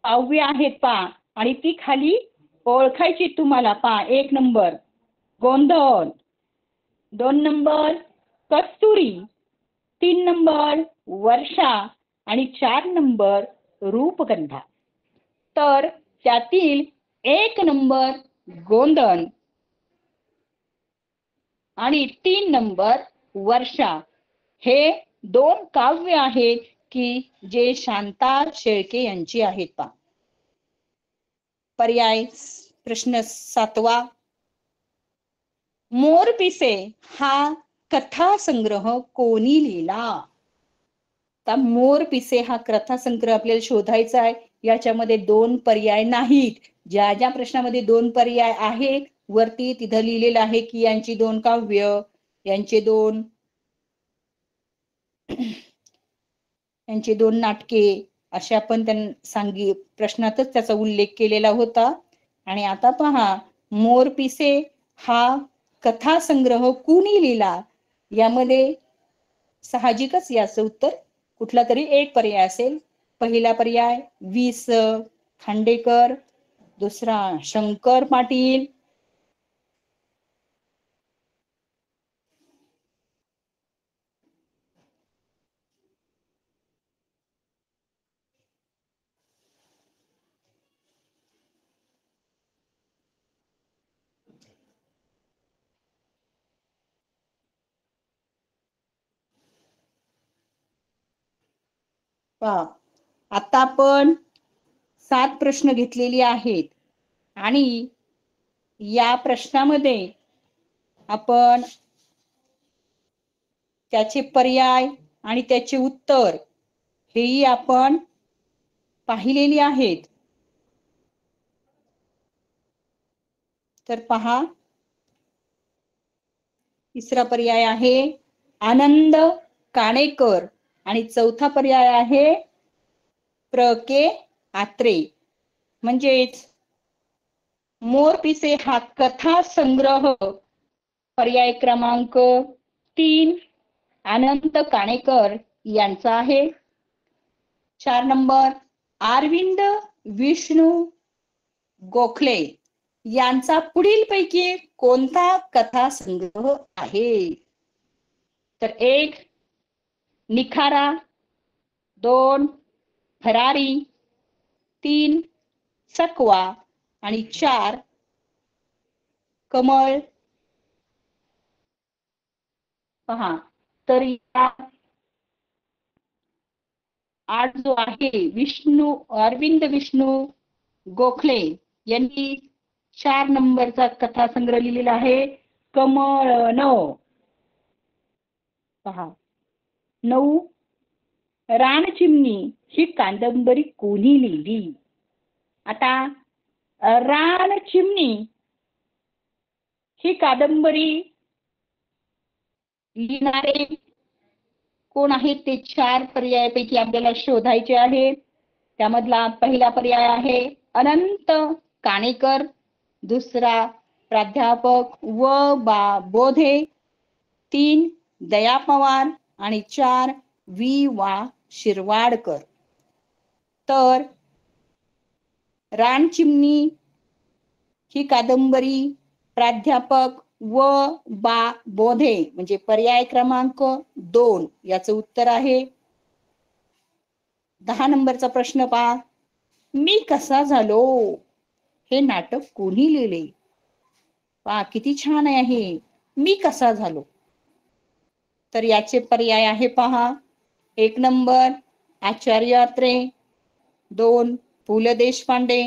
काव्य आहेत आणि ती खाली ओळखायची तुम्हाला. 1 नंबर गोंधळ, 2 नंबर कस्तुरी, 3 नंबर वर्षा आणि 4 नंबर रूपगंधा. तर त्यातील 1 नंबर गोंधळ आणि 3 नंबर वर्षा हे 2 काव्य आहेत की जे शांता शेळके यांची आहेत. पर्याय प्रश्न 7वा, मोरपिसे हा कथा संग्रह कोणी लिहिला? तर मोरपिसे हा कथा संग्रह आपल्याला शोधायचा आहे. याच्यामध्ये 2 पर्याय नाहीत. ज्या ज्या प्रश्नामध्ये 2 पर्याय आहेत वरती तिथं लिहिलेलं आहे की यांची 2 काव्य, यांचे 2 नाटके अशा पण त्यांनी प्रश्नातच त्याचा उल्लेख केलेला होता. आणि आता पहा, मोरपिसे हा कथा संग्रह कुणी लिहिला? यामध्ये साहजिकच याचं उत्तर कुठला तरी एक पर्याय असेल. पहिला पर्याय वि.स. खांडेकर, दुसरा शंकर पाटील, आता आपण 7 प्रश्न घेतलेले आहेत आणि या प्रश्नामध्ये आपण त्याचे पर्याय आणि त्याचे उत्तर हेही आपण पाहिलेली आहेत. तर पहा, तिसरा पर्याय आहे आनंद काणेकर आणि चौथा पर्याय आहे प्र के आत्रे. म्हणजेच मोरपिसे हा कथा संग्रह पर्याय क्रमांक 3 आनंद काणेकर यांचा आहे. 4 नंबर अरविंद विष्णू गोखले यांचा पुढील पैकी कोणता कथा संग्रह आहे? तर 1 निखारा, 2 फरारी, 3 सकवा आणि 4 कमळ. पहा, तर या आज जो आहे अरविंद विष्णू गोखले यांनी 4 नंबरचा कथा संग्रह लिहिलेला आहे कमळ 9. पहा, 9 रानचिमणी ही कादंबरी कोणी लिहिली? आता रानचिमणी ही कादंबरी लिहिणारे कोण आहेत ते 4 पर्यायापैकी आपल्याला शोधायचे आहे. त्यामधला पहिला पर्याय आहे अनंत काणेकर, दुसरा प्राध्यापक व बोधे, 3 दया पवार आणि 4 वा शिरवाडकर. तर रानचिमणी ही कादंबरी प्राध्यापक बोधे म्हणजे पर्याय क्रमांक 2 याचं उत्तर आहे. 10 नंबरचा प्रश्न पहा, मी कसा झालो हे नाटक कोणी लिहिले? पहा किती छान आहे, मी कसा झालो. तर याचे पर्याय आहे पहा, 1 नंबर आचार्य अत्रे, 2 पु ल देशपांडे,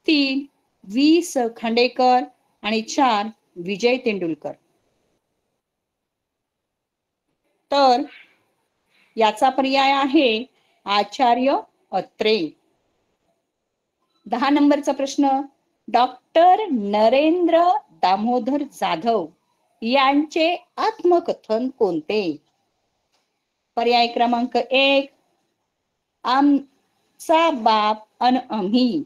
3 वी.स. खांडेकर आणि 4 विजय तेंडुलकर. तर याचा पर्याय आहे आचार्य अत्रे. 10 नंबरचा प्रश्न, डॉक्टर नरेंद्र दामोदर जाधव यांचे आत्मकथन कोणते? पर्याय क्रमांक 1 आमचा बाप अन आम्ही,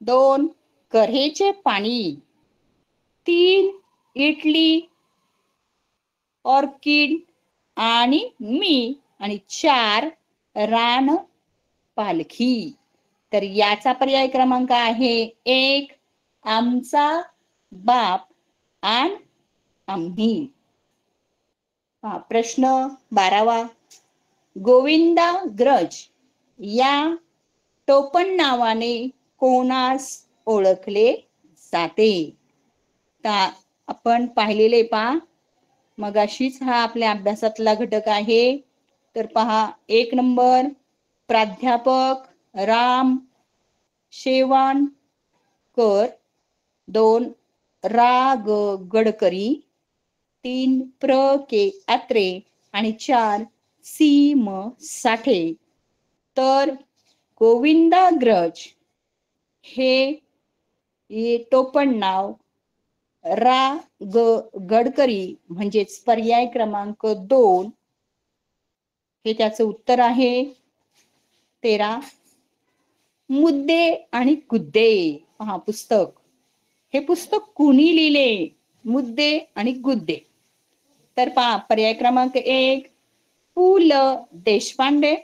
2 कऱ्हेचे पाणी, 3 इटली ऑर्किड आणि मी आणि 4 रान पालखी. तर याचा पर्याय क्रमांक आहे 1 आमचा बाप आणि आम्ही. प्रश्न 12वा, गोविंदाग्रज या टोपण नावाने कोणास ओळखले जाते? तर आपण पाहिलेले पहा मगाशीच हा आपल्या अभ्यासातला घटक आहे. तर पहा, 1 नंबर प्राध्यापक राम शेवाणकर, 2 रा गडकरी, 3 प्र के आत्रे आणि 4 सी म साठे. तर गोविंदाग्रज हे टोपण नाव रा गडकरी म्हणजेच पर्याय क्रमांक 2 हे त्याचं उत्तर आहे. 13 मुद्दे आणि गुद्दे. पहा पुस्तक, हे पुस्तक कोणी लिहिले? मुद्दे आणि गुद्दे. तर पहा पर्याय क्रमांक 1 पु ल देशपांडे,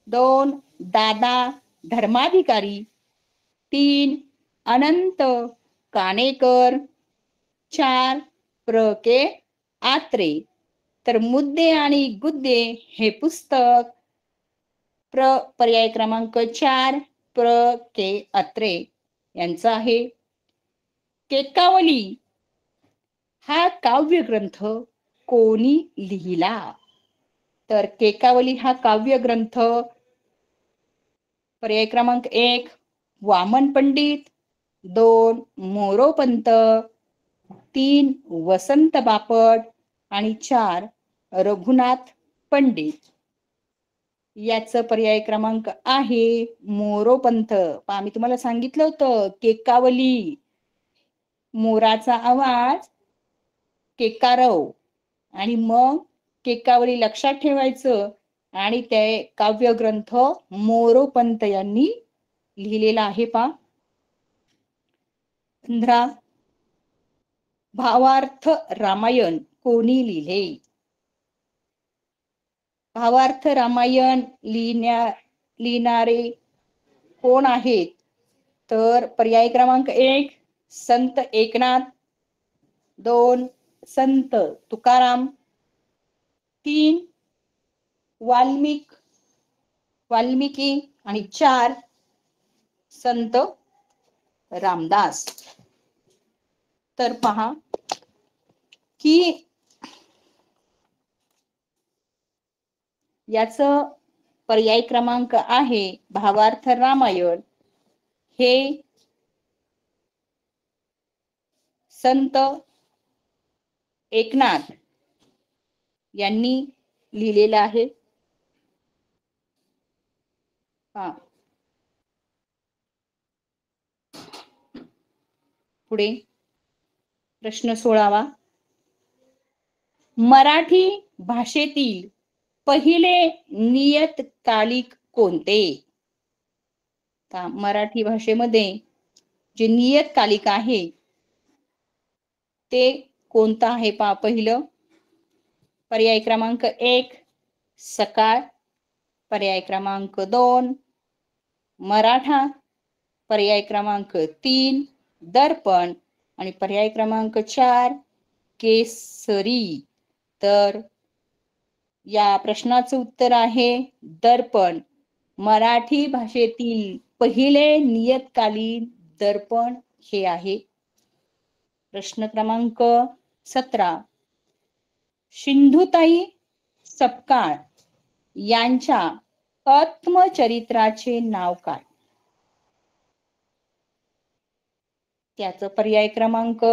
2 दादा धर्माधिकारी, 3 अनंत काणेकर, 4 प्र के आत्रे. तर मुद्दे आणि गुद्दे हे पुस्तक पर्याय क्रमांक 4 प्र के आत्रे यांचा आहे. केकावली हा काव्य ग्रंथ कोणी लिहिला? तर केकावली हा काव्य ग्रंथ पर्याय क्रमांक 1 वामन पंडित, 2 मोरोपंत, 3 वसंत बापट आणि 4 रघुनाथ पंडित. याचं पर्याय क्रमांक आहे मोरोपंत. मी तुम्हाला सांगितलं होतं केकावली मोराचा आवाज केकारव आणि मग केकावरी लक्षात ठेवायचं आणि ते काव्यग्रंथ मोरोपंत यांनी लिहिलेला आहे पा. 15 भावार्थ रामायण कोणी लिहिले? भावार्थ रामायण लिहिणारे कोण आहेत? तर पर्याय क्रमांक 1 संत एकनाथ, 2 संत तुकाराम, 3 वाल्मिकी आणि 4 संत रामदास. तर पहा की याच पर्याय क्रमांक आहे भावार्थ रामायण हे संत एकनाथ यांनी लिहिलेलं आहे. पुढे प्रश्न 16वा. मराठी भाषेतील पहिले नियतकालिक कोणते? मराठी भाषेमध्ये जे नियतकालिक आहे ते कोणतं आहे पहा. पहिलं पर्याय क्रमांक 1 सकाळ, पर्याय क्रमांक 2 मराठा, पर्याय क्रमांक 3 दर्पण आणि पर्याय क्रमांक 4 केसरी. तर या प्रश्नाचं उत्तर आहे दर्पण. मराठी भाषेतील पहिले नियतकालीन दर्पण हे आहे. प्रश्न क्रमांक 17 सिंधुताई सपकाळ यांच्या आत्मचरित्राचे नाव काय? त्याचं पर्याय क्रमांक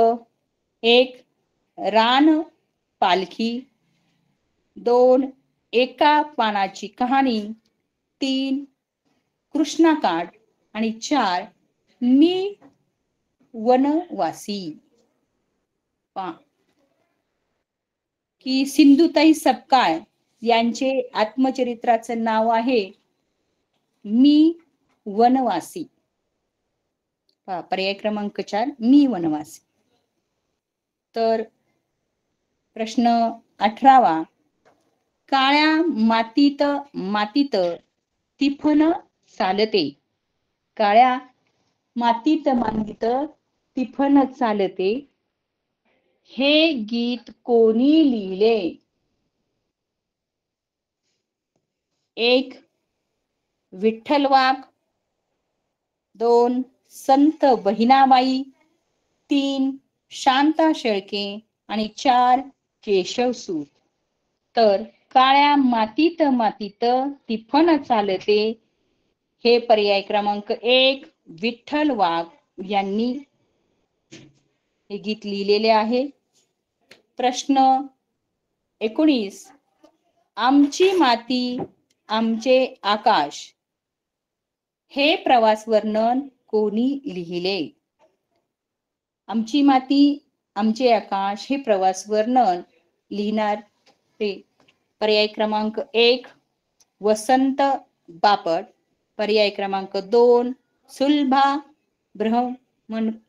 1 रान पालखी, 2 एका पानाची कहाणी, 3 कृष्णाकाठ आणि 4 मी वनवासी. की सिंधुताई सपकाळ यांचे आत्मचरित्राचं नाव आहे मी वनवासी. पर्याय क्रमांक 4 मी वनवासी. तर प्रश्न 18वा काळ्या मातीत मातीत तिफन चालते. काळ्या मातीत मातीत तिफन चालते हे गीत कोणी लिहिले? 1 विठ्ठल वाघ, 2 संत बहिणाबाई, 3 शांता शेळके आणि 4 केशवसूत. तर काळ्या मातीत मातीत तिफन चालते हे पर्याय क्रमांक 1 विठ्ठल वाघ यांनी हे गीत लिहिलेले आहे. प्रश्न 19 आमची माती आमचे आकाश हे प्रवास वर्णन कोणी लिहिले? आमची माती आमचे आकाश हे प्रवास वर्णन लिहिणार ते पर्याय क्रमांक 1 वसंत बापट, पर्याय क्रमांक 2 सुलभा ब्रह्मणकळकर,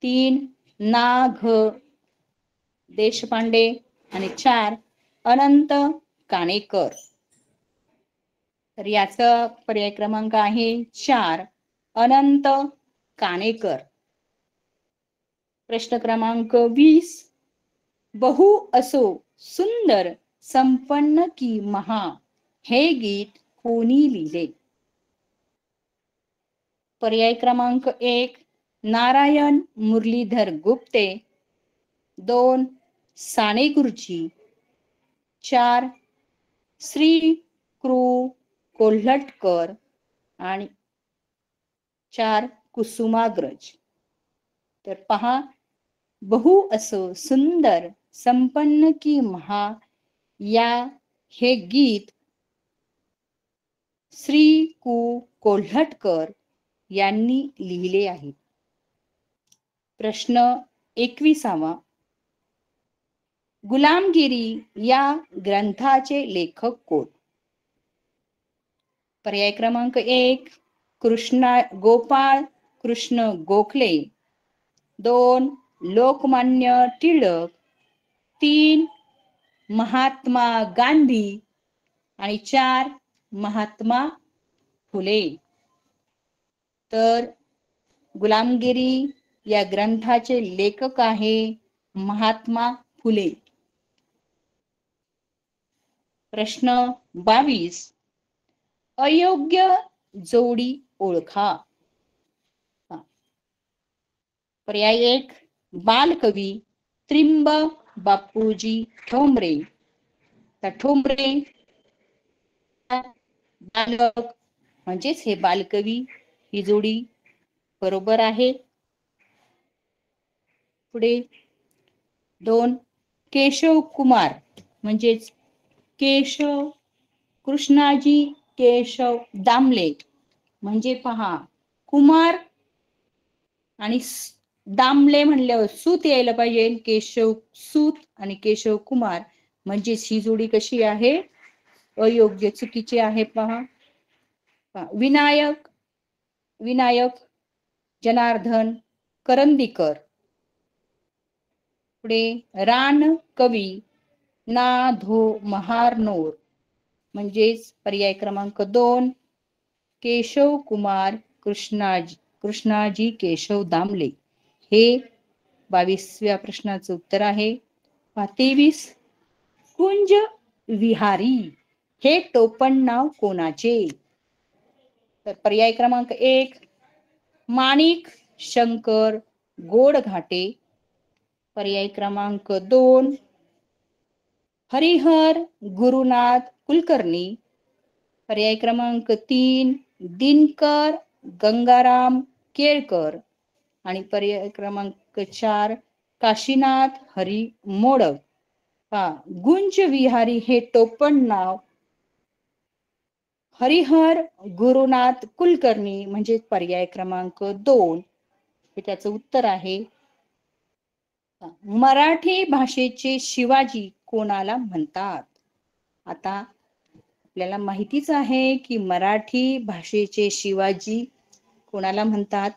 3 ना घ देशपांडे आणि 4 अनंत काणेकर. तर याचा पर्याय क्रमांक आहे 4 अनंत काणेकर. प्रश्न क्रमांक 20 बहु असो सुंदर संपन्न की महा हे गीत कोणी लिहिले? पर्याय क्रमांक 1 नारायण मुरलीधर गुप्ते, 2 साने गुरुजी, 4 श्री कृ कोल्हटकर आणि 4 कुसुमाग्रज. तर पहा बहु असो सुंदर संपन्न की महा या हे गीत श्री कु कोल्हटकर यांनी लिहिले आहे. प्रश्न 21वा, गुलामगिरी या ग्रंथाचे लेखक कोण? पर्याय क्रमांक 1 गोपाळ कृष्ण गोखले, 2 लोकमान्य टिळक, 3 महात्मा गांधी आणि 4 महात्मा फुले. तर गुलामगिरी या ग्रंथाचे लेखक आहे महात्मा फुले. प्रश्न 22, अयोग्य जोडी ओळखा. पर्याय 1 बालकवी त्रिंबक बापूजी ठोंबरे. तर ठोंबरे बालक म्हणजेच हे बालकवी, ही जोडी बरोबर आहे. पुढे 2 केशव कुमार म्हणजेच केशव कृष्णाजी केशव दामले. म्हणजे पहा, कुमार आणि दामले म्हणल्यावर सूत यायला पाहिजे. केशव सूत आणि केशव कुमार म्हणजेच ही जोडी कशी आहे? अयोग्य, चुकीची आहे. पहा, विनायक जनार्दन करंदीकर. पुढे रान कवी ना धो महारनोर म्हणजेच पर्याय क्रमांक 2 केशव कुमार कृष्णाजी केशव दामले. हे 22व्या प्रश्नाचं उत्तर आहे. 23 कुंज विहारी हे टोपण नाव कोणाचे? तर पर्याय क्रमांक 1 माणिक शंकर गोडघाटे. पर्याय क्रमांक 2 हरिहर गुरुनाथ कुलकर्णी. पर्याय क्रमांक 3 दिनकर गंगाराम केळकर. आणि पर्याय क्रमांक 4 काशीनाथ हरी मोडक. गुंज विहारी हे टोपण नाव हरिहर गुरुनाथ कुलकर्णी म्हणजे पर्याय क्रमांक 2 हे त्याचं उत्तर आहे. मराठी भाषेचे शिवाजी कोणाला म्हणतात? आता आपल्याला माहितीच आहे की मराठी भाषेचे शिवाजी कोणाला म्हणतात.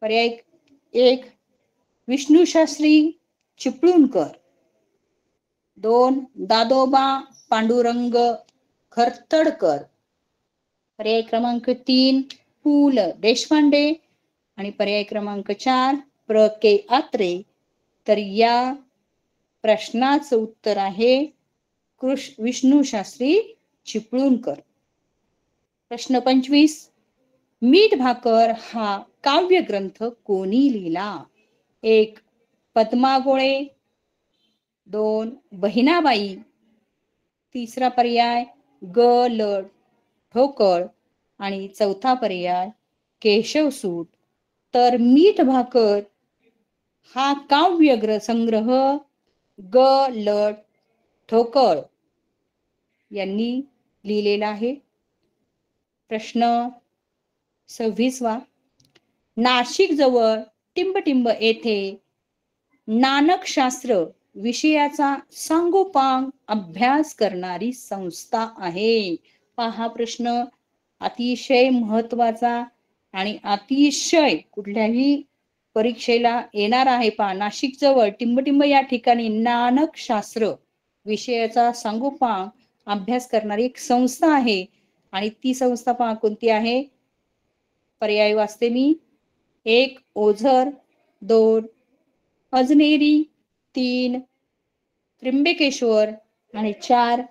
पर्याय 1 विष्णुशास्त्री चिपळूणकर, 2 दादोबा पांडुरंग खरतडकर. पर्याय क्रमांक 3 पु ल देशपांडे आणि पर्याय क्रमांक 4 प्र के अत्रे. तर या प्रश्नाचं उत्तर आहे विष्णुशास्त्री चिपळूणकर. प्रश्न 25 मीठ भाकर हा काव्य ग्रंथ कोणी लिहिला? 1 पद्मा गोळे, 2 बहिणाबाई, तिसरा पर्याय ग ल ठोकळ आणि चौथा पर्याय केशवसूत. तर मीठ भाकर हा काव्य संग्रह ग ल ठोकळ यांनी लिहिलेला आहे. प्रश्न 26 नाशिक जवळ टिंबटिंब येथे नानकशास्त्र विषयाचा सांगोपांग अभ्यास करणारी संस्था आहे. पहा, प्रश्न अतिशय महत्वाचा आणि अतिशय कुठल्याही परीक्षेला येणार आहे. पहा, नाशिक जवळ टिंबटिंब या ठिकाणी नानकशास्त्र विषयाचा सांगोपांग अभ्यास करणारी एक संस्था आहे. आणि ती संस्था पहा कोणती आहे? पर्याय वाचते मी. 1 ओझर, 2 अजनेरी, 3 त्र्यंबकेश्वर आणि 4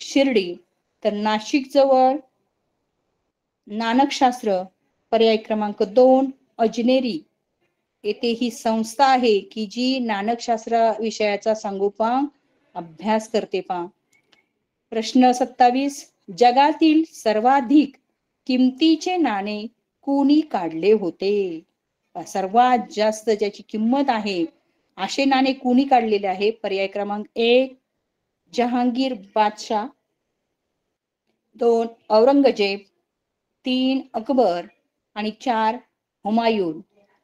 शिर्डी. तर नाशिक जवळ नानकशास्त्र पर्याय क्रमांक 2 अजनेरी येथे ही संस्था आहे की जी नानकशास्त्र विषयाचा सांगोपांग अभ्यास करते. पहा, प्रश्न 27 जगातील सर्वाधिक किमतीचे नाणे कोणी काढले होते? सर्वात जास्त ज्याची किंमत आहे असे नाणे कोणी काढलेले आहे? पर्याय क्रमांक 1 जहांगीर बादशाह, 2 औरंगजेब, 3 अकबर आणि 4 हुमायून.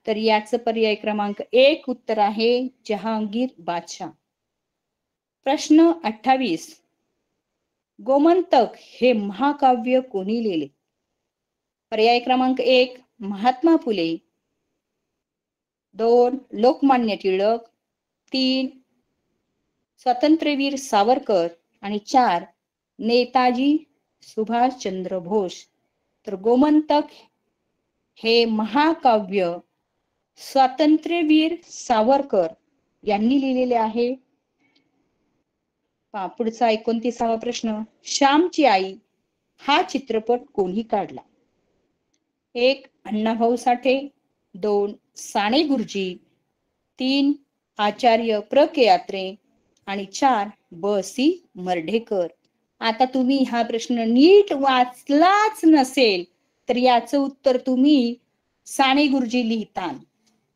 तर याचं पर्याय क्रमांक 1 उत्तर आहे जहांगीर बादशाह. प्रश्न 28. गोमंतक हे महाकाव्य कोणी लिहिले? पर्याय क्रमांक 1 महात्मा फुले, 2 लोकमान्य टिळक, 3 स्वातंत्र्यवीर सावरकर आणि 4 नेताजी सुभाषचंद्र बोस. तर गोमंतक हे महाकाव्य स्वातंत्र्यवीर सावरकर यांनी लिहिलेले आहे. पुढचा 29वा प्रश्न. श्यामची आई हा चित्रपट कोणी काढला? 1 अण्णाभाऊ साठे, 2 साने गुरुजी, 3 आचार्य प्र के यात्रे आणि 4 ब.सी. मर्ढेकर. आता तुम्ही हा प्रश्न नीट वाचलाच नसेल तर याचं उत्तर तुम्ही साने गुरुजी लिहिता.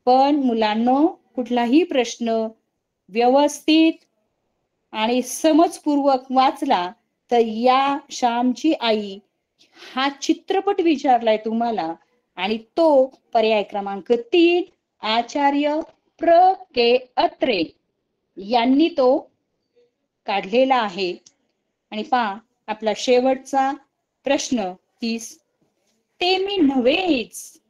पण मुलांनो, कुठलाही प्रश्न व्यवस्थित आणि समजपूर्वक वाचला तर या श्यामची आई हा चित्रपट विचारलाय तुम्हाला आणि तो पर्याय क्रमांक 3 आचार्य प्र के अत्रे यांनी तो काढलेला आहे. आणि पहा आपला शेवटचा प्रश्न 30. ते मी नव्हेच,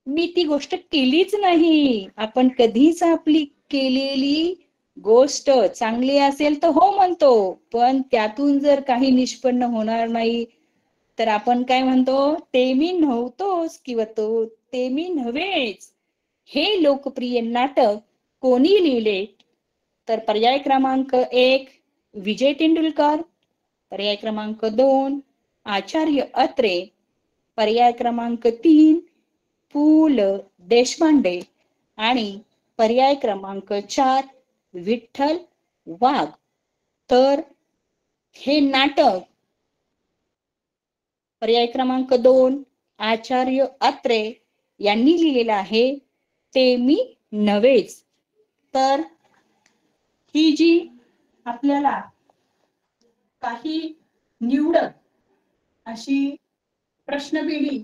मी ती गोष्ट केलीच नाही. आपण कधीच आपली केलेली गोष्ट चांगली असेल तर हो म्हणतो, पण त्यातून जर काही निष्पन्न होणार नाही तर आपण काय म्हणतो? ते मी नव्हतोच किंवा तो ते मी नव्हेच. हे लोकप्रिय नाटक कोणी लिहिले? तर पर्याय क्रमांक 1 विजय तेंडुलकर, पर्याय क्रमांक 2 आचार्य अत्रे, पर्याय क्रमांक 3 पु ल देशपांडे आणि पर्याय क्रमांक 4 विठ्ठल वाघ. तर हे नाटक पर्याय क्रमांक 2 आचार्य अत्रे यांनी लिहिलेलं आहे, ते मी नव्हेच. तर ही जी आपल्याला काही निवडक अशी प्रश्नपेढी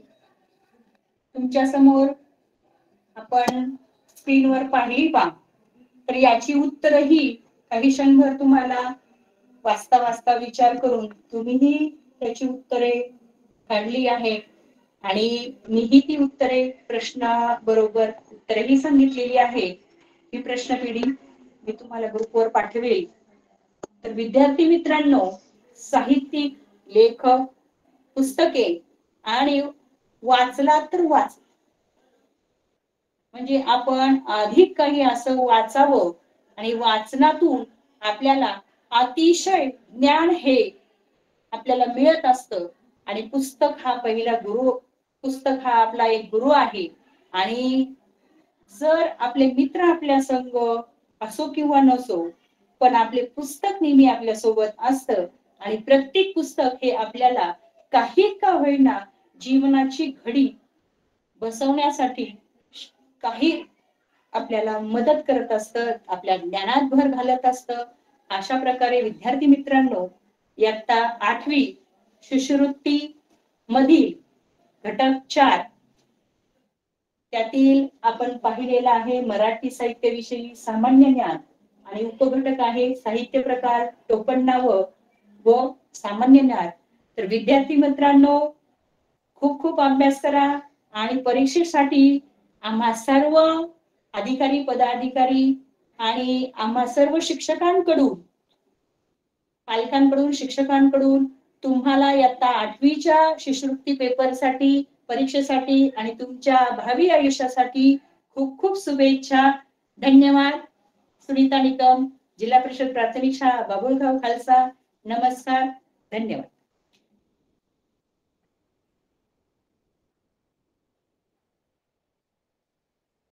तुमच्या समोर आपण स्क्रीनवर पाहिली पा, तर याची उत्तरही काही क्षणभर तुम्हाला वाचता वाचता विचार करून तुम्हीही त्याची उत्तरे काढली आहेत आणि मीही ती उत्तरे प्रश्नाबरोबर उत्तरेही सांगितलेली आहे. ही प्रश्नपेढी मी तुम्हाला ग्रुपवर पाठवेल. तर विद्यार्थी मित्रांनो, साहित्यिक, लेखक, पुस्तके आणि वाचला तर वाच, म्हणजे आपण अधिक काही असं वाचावं आणि वाचनातून आपल्याला अतिशय ज्ञान हे आपल्याला मिळत असतं. आणि पुस्तक हा पहिला गुरु, पुस्तक हा आपला एक गुरु आहे. आणि जर आपले मित्र आपल्या संग असो किंवा नसो, पण आपले पुस्तक नेहमी आपल्या सोबत असतं आणि प्रत्येक पुस्तक हे आपल्याला काही का होईना जीवनाची घडी बसवण्यासाठी काही आपल्याला मदत करत असतं, आपल्या ज्ञानात भर घालत असतं. अशा प्रकारे विद्यार्थी मित्रांनो, इयत्ता 8वी शिष्यवृत्ती मधील घटक 4 त्यातील आपण पाहिलेला आहे मराठी साहित्याविषयी सामान्य ज्ञान आणि उपघटक आहे साहित्य प्रकार, टोपण नावं व सामान्य ज्ञान. तर विद्यार्थी मित्रांनो, खूप खूप अभ्यास करा आणि परीक्षेसाठी आम्हा सर्व अधिकारी, पदाधिकारी आणि आम्हा सर्व शिक्षकांकडून, पालकांकडून, शिक्षकांकडून तुम्हाला इयत्ता 8वीच्या शिष्यवृत्ती पेपरसाठी, परीक्षेसाठी आणि तुमच्या भावी आयुष्यासाठी खूप खूप शुभेच्छा. धन्यवाद. सुनीता निकम, जिल्हा परिषद प्राथमिक शाळा बाबुळगाव खालसा. नमस्कार. धन्यवाद.